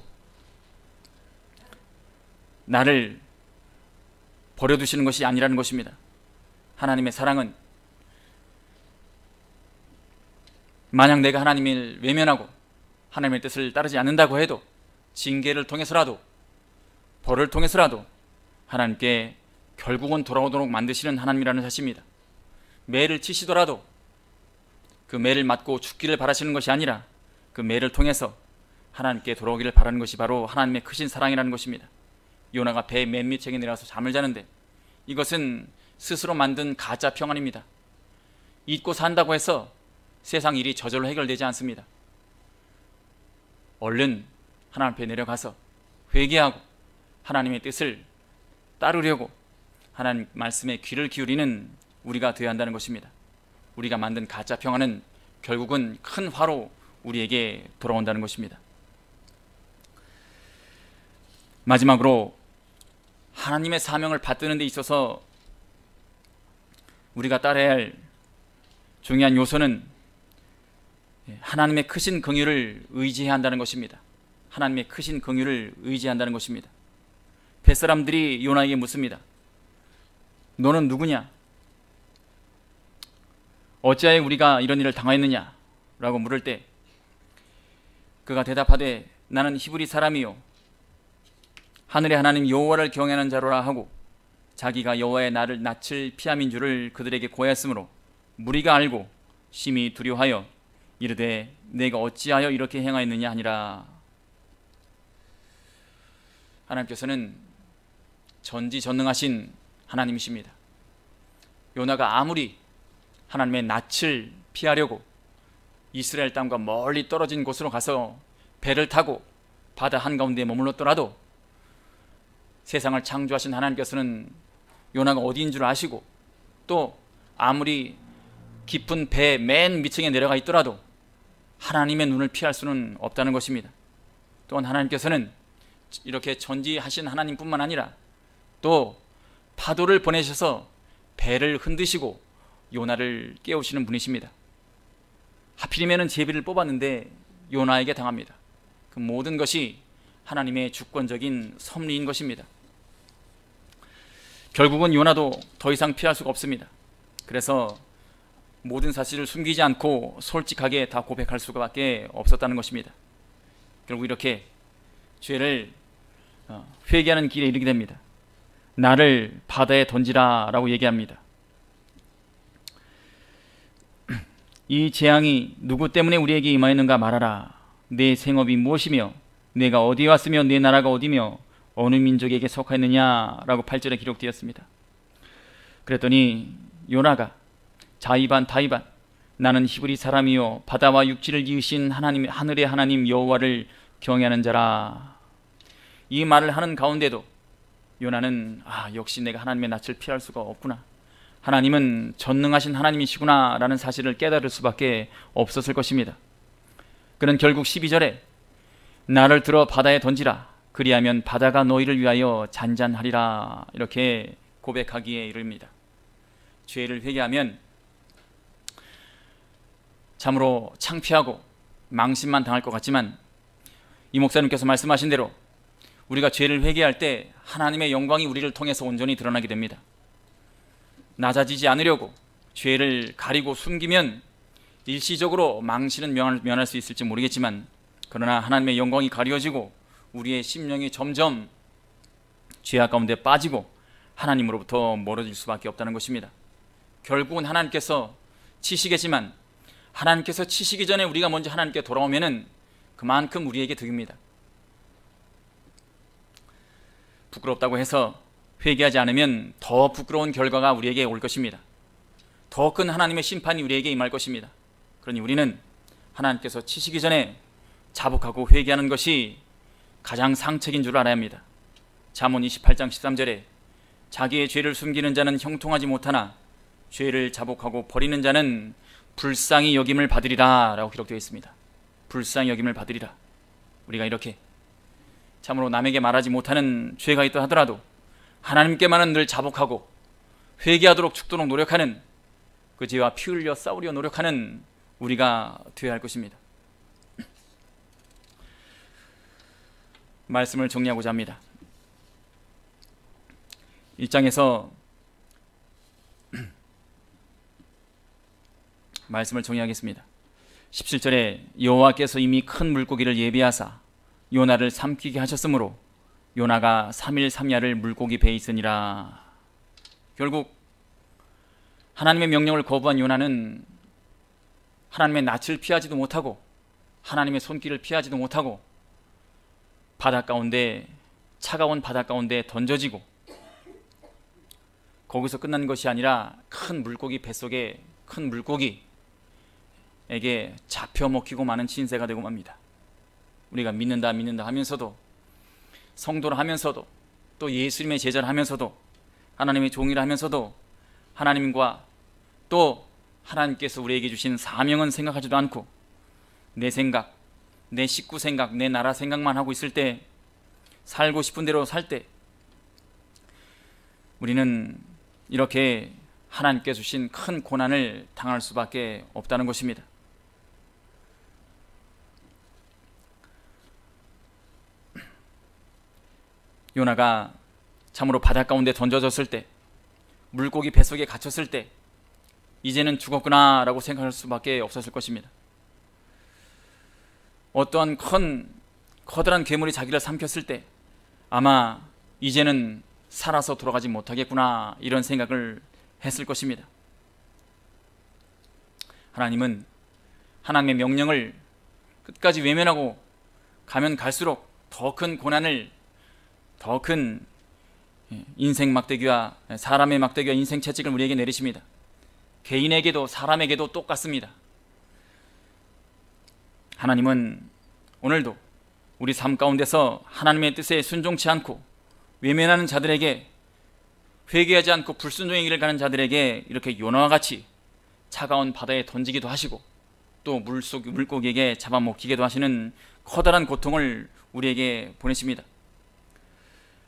나를 버려두시는 것이 아니라는 것입니다. 하나님의 사랑은 만약 내가 하나님을 외면하고 하나님의 뜻을 따르지 않는다고 해도 징계를 통해서라도, 벌을 통해서라도 하나님께 결국은 돌아오도록 만드시는 하나님이라는 사실입니다. 매를 치시더라도 그 매를 맞고 죽기를 바라시는 것이 아니라 그 매를 통해서 하나님께 돌아오기를 바라는 것이 바로 하나님의 크신 사랑이라는 것입니다. 요나가 배 맨 밑에 내려서 잠을 자는데 이것은 스스로 만든 가짜 평안입니다. 잊고 산다고 해서 세상 일이 저절로 해결되지 않습니다. 얼른 하나님 앞에 내려가서 회개하고 하나님의 뜻을 따르려고 하나님 말씀에 귀를 기울이는 우리가 되어야 한다는 것입니다. 우리가 만든 가짜 평안은 결국은 큰 화로 우리에게 돌아온다는 것입니다. 마지막으로 하나님의 사명을 받드는 데 있어서 우리가 따라야 할 중요한 요소는 하나님의 크신 긍휼을 의지해야 한다는 것입니다. 하나님의 크신 긍휼을 의지한다는 것입니다. 뱃사람들이 요나에게 묻습니다. 너는 누구냐? 어찌하여 우리가 이런 일을 당하였느냐? 라고 물을 때 그가 대답하되 나는 히브리 사람이요 하늘의 하나님 여호와를 경외하는 자로라 하고 자기가 여호와의 날을 낯을 피함인 줄을 그들에게 고하였으므로 무리가 알고 심히 두려워하여 이르되 내가 어찌하여 이렇게 행하였느냐 하니라. 하나님께서는 전지전능하신 하나님이십니다. 요나가 아무리 하나님의 낯을 피하려고 이스라엘 땅과 멀리 떨어진 곳으로 가서 배를 타고 바다 한가운데에 머물렀더라도 세상을 창조하신 하나님께서는 요나가 어디인 줄 아시고 또 아무리 깊은 배 맨 밑층에 내려가 있더라도 하나님의 눈을 피할 수는 없다는 것입니다. 또한 하나님께서는 이렇게 전지하신 하나님뿐만 아니라 또 파도를 보내셔서 배를 흔드시고 요나를 깨우시는 분이십니다. 하필이면 제비를 뽑았는데 요나에게 당합니다. 그 모든 것이 하나님의 주권적인 섭리인 것입니다. 결국은 요나도 더 이상 피할 수가 없습니다. 그래서 모든 사실을 숨기지 않고 솔직하게 다 고백할 수밖에 없었다는 것입니다. 결국 이렇게 죄를 회개하는 길에 이르게 됩니다. 나를 바다에 던지라 라고 얘기합니다. 이 재앙이 누구 때문에 우리에게 임하였는가 말하라. 내 생업이 무엇이며 내가 어디 왔으며 내 나라가 어디며 어느 민족에게 속하였느냐 라고 8절에 기록되었습니다. 그랬더니 요나가 자의반 타의반 나는 히브리 사람이요 바다와 육지를 지으신 하나님 하늘의 하나님 여호와를 경외하는 자라. 이 말을 하는 가운데도 요나는 역시 내가 하나님의 낯을 피할 수가 없구나, 하나님은 전능하신 하나님이시구나 라는 사실을 깨달을 수밖에 없었을 것입니다. 그는 결국 12절에 나를 들어 바다에 던지라 그리하면 바다가 너희를 위하여 잔잔하리라 이렇게 고백하기에 이릅니다. 죄를 회개하면 참으로 창피하고 망신만 당할 것 같지만 이 목사님께서 말씀하신 대로 우리가 죄를 회개할 때 하나님의 영광이 우리를 통해서 온전히 드러나게 됩니다. 낮아지지 않으려고 죄를 가리고 숨기면 일시적으로 망신은 면할 수 있을지 모르겠지만 그러나 하나님의 영광이 가려지고 우리의 심령이 점점 죄악 가운데 빠지고 하나님으로부터 멀어질 수밖에 없다는 것입니다. 결국은 하나님께서 치시겠지만 하나님께서 치시기 전에 우리가 먼저 하나님께 돌아오면은 그만큼 우리에게 득입니다. 부끄럽다고 해서 회개하지 않으면 더 부끄러운 결과가 우리에게 올 것입니다. 더 큰 하나님의 심판이 우리에게 임할 것입니다. 그러니 우리는 하나님께서 치시기 전에 자복하고 회개하는 것이 가장 상책인 줄 알아야 합니다. 잠언 28장 13절에 자기의 죄를 숨기는 자는 형통하지 못하나 죄를 자복하고 버리는 자는 불쌍히 여김을 받으리라 라고 기록되어 있습니다. 불쌍히 여김을 받으리라. 우리가 이렇게 참으로 남에게 말하지 못하는 죄가 있다 하더라도 하나님께만은 늘 자복하고 회개하도록 죽도록 노력하는 그 죄와 피 흘려 싸우려 노력하는 우리가 되어야 할 것입니다. 말씀을 정리하고자 합니다. 1장에서 말씀을 정리하겠습니다. 17절에 여호와께서 이미 큰 물고기를 예비하사 요나를 삼키게 하셨으므로 요나가 3일 3야를 물고기 배에 있으니라. 결국 하나님의 명령을 거부한 요나는 하나님의 낯을 피하지도 못하고 하나님의 손길을 피하지도 못하고 바다 가운데, 차가운 바다 가운데 던져지고, 거기서 끝난 것이 아니라 큰 물고기 뱃속에 큰 물고기에게 잡혀 먹히고 마는 신세가 되고 맙니다. 우리가 믿는다 하면서도, 성도를 하면서도, 또 예수님의 제자를 하면서도, 하나님의 종이라 하면서도 하나님과 또 하나님께서 우리에게 주신 사명은 생각하지도 않고 내 생각, 내 식구 생각, 내 나라 생각만 하고 있을 때, 살고 싶은 대로 살 때, 우리는 이렇게 하나님께 주신 큰 고난을 당할 수밖에 없다는 것입니다. 요나가 참으로 바다 가운데 던져졌을 때, 물고기 뱃속에 갇혔을 때 이제는 죽었구나 라고 생각할 수밖에 없었을 것입니다. 어떠한 커다란 괴물이 자기를 삼켰을 때 아마 이제는 살아서 돌아가지 못하겠구나, 이런 생각을 했을 것입니다. 하나님은 하나님의 명령을 끝까지 외면하고 가면 갈수록 더 큰 고난을, 더 큰 인생 막대기와 사람의 막대기와 인생 채찍을 우리에게 내리십니다. 개인에게도 사람에게도 똑같습니다. 하나님은 오늘도 우리 삶 가운데서 하나님의 뜻에 순종치 않고 외면하는 자들에게, 회개하지 않고 불순종의 길을 가는 자들에게 이렇게 요나와 같이 차가운 바다에 던지기도 하시고 또 물고기에게 잡아먹히기도 하시는 커다란 고통을 우리에게 보내십니다.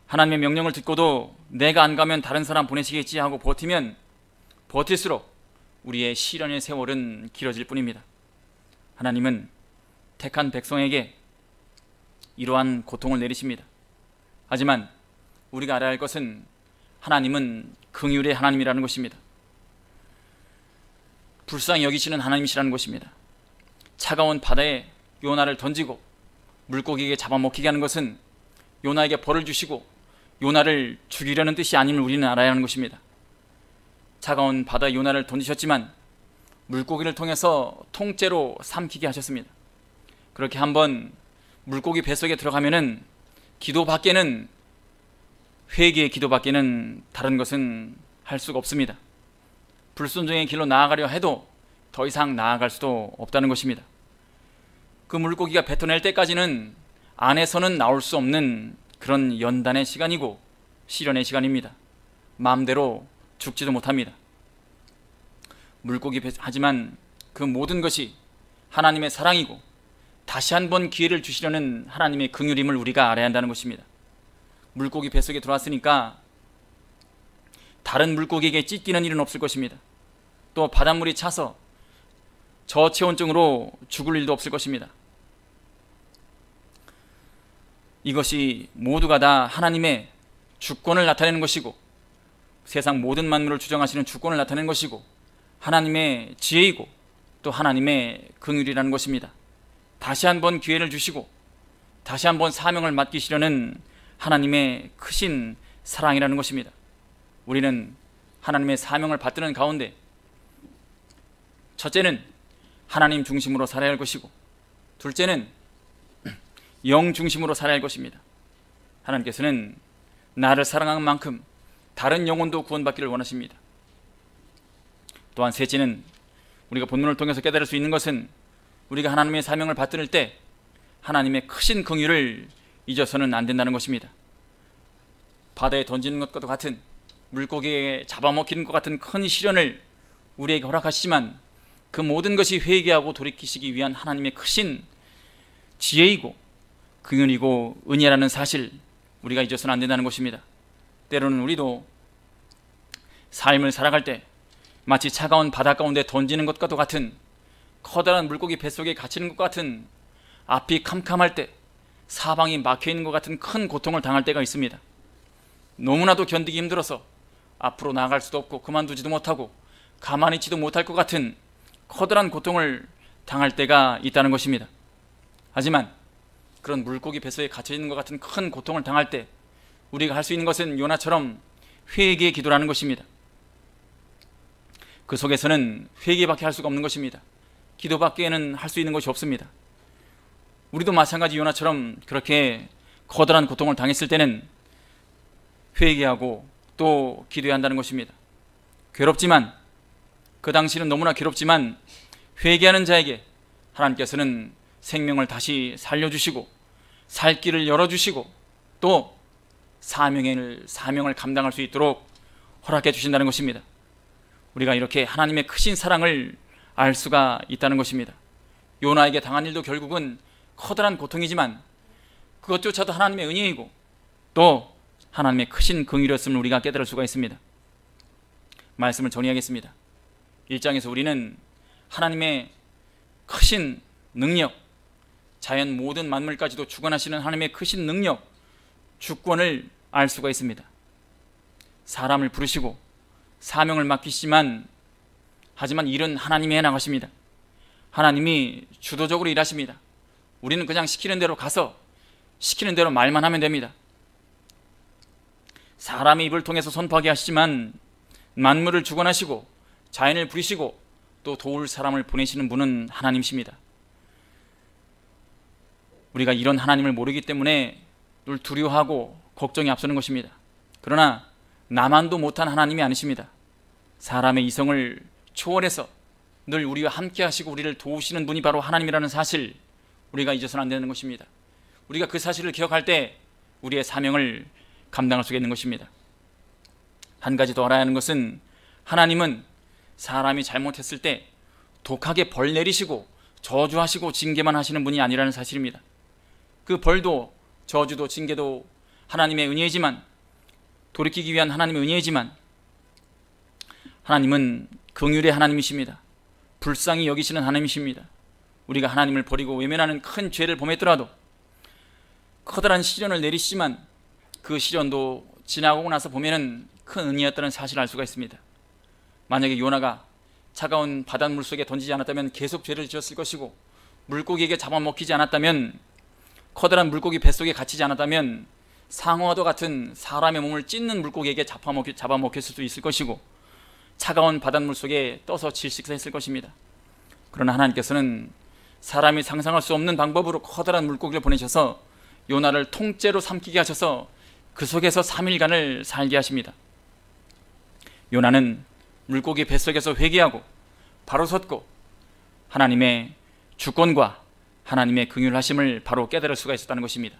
하나님의 명령을 듣고도 내가 안 가면 다른 사람 보내시겠지 하고 버티면 버틸수록 우리의 시련의 세월은 길어질 뿐입니다. 하나님은 택한 백성에게 이러한 고통을 내리십니다. 하지만 우리가 알아야 할 것은 하나님은 긍휼의 하나님이라는 것입니다. 불쌍히 여기시는 하나님이시라는 것입니다. 차가운 바다에 요나를 던지고 물고기에게 잡아먹히게 하는 것은 요나에게 벌을 주시고 요나를 죽이려는 뜻이 아님을 우리는 알아야 하는 것입니다. 차가운 바다에 요나를 던지셨지만 물고기를 통해서 통째로 삼키게 하셨습니다. 그렇게 한번 물고기 뱃속에 들어가면은 기도밖에는, 회개의 기도밖에는 다른 것은 할 수가 없습니다. 불순종의 길로 나아가려 해도 더 이상 나아갈 수도 없다는 것입니다. 그 물고기가 뱉어낼 때까지는 안에서는 나올 수 없는 그런 연단의 시간이고 시련의 시간입니다. 마음대로 죽지도 못합니다. 하지만 그 모든 것이 하나님의 사랑이고 다시 한번 기회를 주시려는 하나님의 긍휼임을 우리가 알아야 한다는 것입니다. 물고기 뱃속에 들어왔으니까 다른 물고기에게 찢기는 일은 없을 것입니다. 또 바닷물이 차서 저체온증으로 죽을 일도 없을 것입니다. 이것이 모두가 다 하나님의 주권을 나타내는 것이고 세상 모든 만물을 주장하시는 주권을 나타내는 것이고 하나님의 지혜이고 또 하나님의 긍휼이라는 것입니다. 다시 한번 기회를 주시고 다시 한번 사명을 맡기시려는 하나님의 크신 사랑이라는 것입니다. 우리는 하나님의 사명을 받드는 가운데 첫째는 하나님 중심으로 살아야 할 것이고 둘째는 영 중심으로 살아야 할 것입니다. 하나님께서는 나를 사랑한 만큼 다른 영혼도 구원받기를 원하십니다. 또한 셋째는 우리가 본문을 통해서 깨달을 수 있는 것은 우리가 하나님의 사명을 받들 때 하나님의 크신 긍휼을 잊어서는 안 된다는 것입니다. 바다에 던지는 것과도 같은, 물고기에 잡아먹히는 것 같은 큰 시련을 우리에게 허락하시지만 그 모든 것이 회개하고 돌이키시기 위한 하나님의 크신 지혜이고 긍휼이고 은혜라는 사실, 우리가 잊어서는 안 된다는 것입니다. 때로는 우리도 삶을 살아갈 때 마치 차가운 바다 가운데 던지는 것과도 같은, 커다란 물고기 뱃속에 갇히는 것 같은, 앞이 캄캄할 때 사방이 막혀있는 것 같은 큰 고통을 당할 때가 있습니다. 너무나도 견디기 힘들어서 앞으로 나아갈 수도 없고 그만두지도 못하고 가만히 있지도 못할 것 같은 커다란 고통을 당할 때가 있다는 것입니다. 하지만 그런 물고기 뱃속에 갇혀 있는 것 같은 큰 고통을 당할 때 우리가 할 수 있는 것은 요나처럼 회개의 기도라는 것입니다. 그 속에서는 회개밖에 할 수가 없는 것입니다. 기도밖에는 할 수 있는 것이 없습니다. 우리도 마찬가지 요나처럼 그렇게 커다란 고통을 당했을 때는 회개하고 또 기도해야 한다는 것입니다. 괴롭지만, 그 당시는 너무나 괴롭지만 회개하는 자에게 하나님께서는 생명을 다시 살려주시고 살 길을 열어주시고 또 사명을 감당할 수 있도록 허락해 주신다는 것입니다. 우리가 이렇게 하나님의 크신 사랑을 알 수가 있다는 것입니다. 요나에게 당한 일도 결국은 커다란 고통이지만 그것조차도 하나님의 은혜이고 또 하나님의 크신 긍휼이었음을 우리가 깨달을 수가 있습니다. 말씀을 정리하겠습니다. 1장에서 우리는 하나님의 크신 능력, 자연 모든 만물까지도 주관하시는 하나님의 크신 능력, 주권을 알 수가 있습니다. 사람을 부르시고 사명을 맡기시지만 하지만 일은 하나님이 해나가십니다. 하나님이 주도적으로 일하십니다. 우리는 그냥 시키는 대로 가서 시키는 대로 말만 하면 됩니다. 사람의 입을 통해서 선포하게 하시지만 만물을 주관하시고 자연을 부리시고 또 도울 사람을 보내시는 분은 하나님이십니다. 우리가 이런 하나님을 모르기 때문에 늘 두려워하고 걱정이 앞서는 것입니다. 그러나 나만도 못한 하나님이 아니십니다. 사람의 이성을 초월해서 늘 우리와 함께 하시고 우리를 도우시는 분이 바로 하나님이라는 사실, 우리가 잊어서는 안 되는 것입니다. 우리가 그 사실을 기억할 때 우리의 사명을 감당할 수 있는 것입니다. 한 가지 더 알아야 하는 것은 하나님은 사람이 잘못했을 때 독하게 벌 내리시고 저주하시고 징계만 하시는 분이 아니라는 사실입니다. 그 벌도 저주도 징계도 하나님의 은혜이지만, 돌이키기 위한 하나님의 은혜이지만 하나님은 긍휼의 하나님이십니다. 불쌍히 여기시는 하나님이십니다. 우리가 하나님을 버리고 외면하는 큰 죄를 범했더라도 커다란 시련을 내리시지만 그 시련도 지나고 나서 보면은 큰 은혜였다는 사실을 알 수가 있습니다. 만약에 요나가 차가운 바닷물 속에 던지지 않았다면 계속 죄를 지었을 것이고, 물고기에게 잡아먹히지 않았다면, 커다란 물고기 뱃속에 갇히지 않았다면 상어와도 같은 사람의 몸을 찢는 물고기에게 잡아먹혔을 수도 있을 것이고, 차가운 바닷물 속에 떠서 질식했을 것입니다. 그러나 하나님께서는 사람이 상상할 수 없는 방법으로 커다란 물고기를 보내셔서 요나를 통째로 삼키게 하셔서 그 속에서 3일간을 살게 하십니다. 요나는 물고기 뱃속에서 회개하고 바로 섰고 하나님의 주권과 하나님의 긍휼하심을 바로 깨달을 수가 있었다는 것입니다.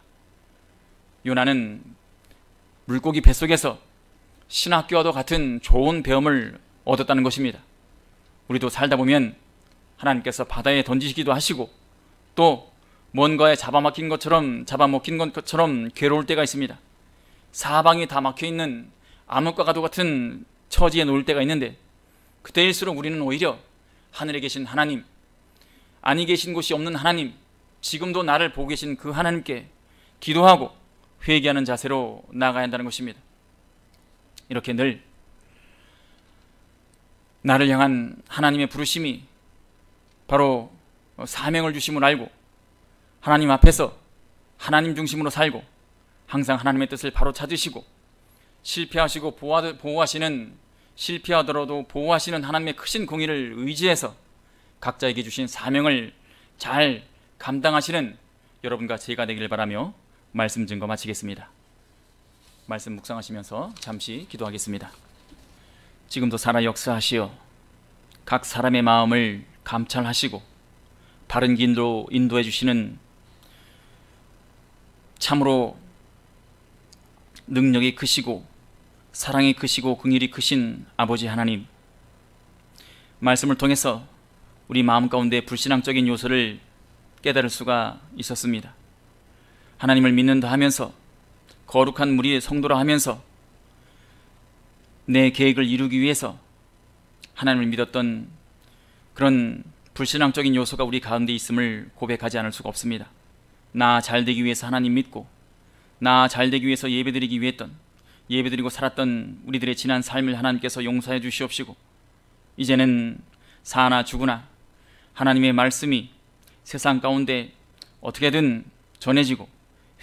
요나는 물고기 뱃속에서 신학교와도 같은 좋은 배움을 얻었다는 것입니다. 우리도 살다 보면 하나님께서 바다에 던지시기도 하시고 또 뭔가에 잡아먹힌 것처럼 괴로울 때가 있습니다. 사방이 다 막혀있는 암흑과 가도 같은 처지에 놓일 때가 있는데, 그때일수록 우리는 오히려 하늘에 계신 하나님, 아니 계신 곳이 없는 하나님, 지금도 나를 보고 계신 그 하나님께 기도하고 회개하는 자세로 나아가야 한다는 것입니다. 이렇게 늘 나를 향한 하나님의 부르심이 바로 사명을 주심을 알고 하나님 앞에서 하나님 중심으로 살고 항상 하나님의 뜻을 바로 찾으시고 실패하시고 실패하더라도 보호하시는 하나님의 크신 공의를 의지해서 각자에게 주신 사명을 잘 감당하시는 여러분과 제가 되기를 바라며 말씀 증거 마치겠습니다. 말씀 묵상하시면서 잠시 기도하겠습니다. 지금도 살아 역사하시어 각 사람의 마음을 감찰하시고 바른 길로 인도해 주시는 참으로 능력이 크시고 사랑이 크시고 긍휼이 크신 아버지 하나님, 말씀을 통해서 우리 마음 가운데 불신앙적인 요소를 깨달을 수가 있었습니다. 하나님을 믿는다 하면서 거룩한 무리의 성도라 하면서 내 계획을 이루기 위해서 하나님을 믿었던 그런 불신앙적인 요소가 우리 가운데 있음을 고백하지 않을 수가 없습니다. 나 잘되기 위해서 하나님 믿고 나 잘되기 위해서 예배드리고 살았던 우리들의 지난 삶을 하나님께서 용서해 주시옵시고, 이제는 사나 죽으나 하나님의 말씀이 세상 가운데 어떻게든 전해지고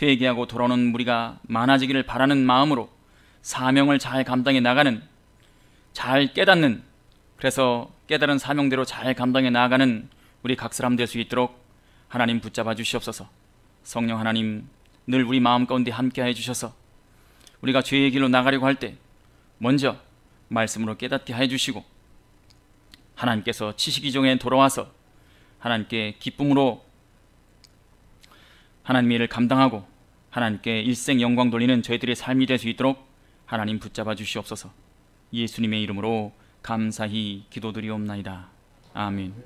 회개하고 돌아오는 무리가 많아지기를 바라는 마음으로 사명을 잘 감당해 나가는, 잘 깨닫는, 그래서 깨달은 사명대로 잘 감당해 나아가는 우리 각 사람 될 수 있도록 하나님 붙잡아 주시옵소서. 성령 하나님 늘 우리 마음 가운데 함께하여 주셔서 우리가 죄의 길로 나가려고 할 때 먼저 말씀으로 깨닫게 하여 주시고, 하나님께서 치시기종에 돌아와서 하나님께 기쁨으로 하나님의 일을 감당하고 하나님께 일생 영광 돌리는 저희들의 삶이 될 수 있도록 하나님 붙잡아 주시옵소서. 예수님의 이름으로 감사히 기도드리옵나이다. 아멘.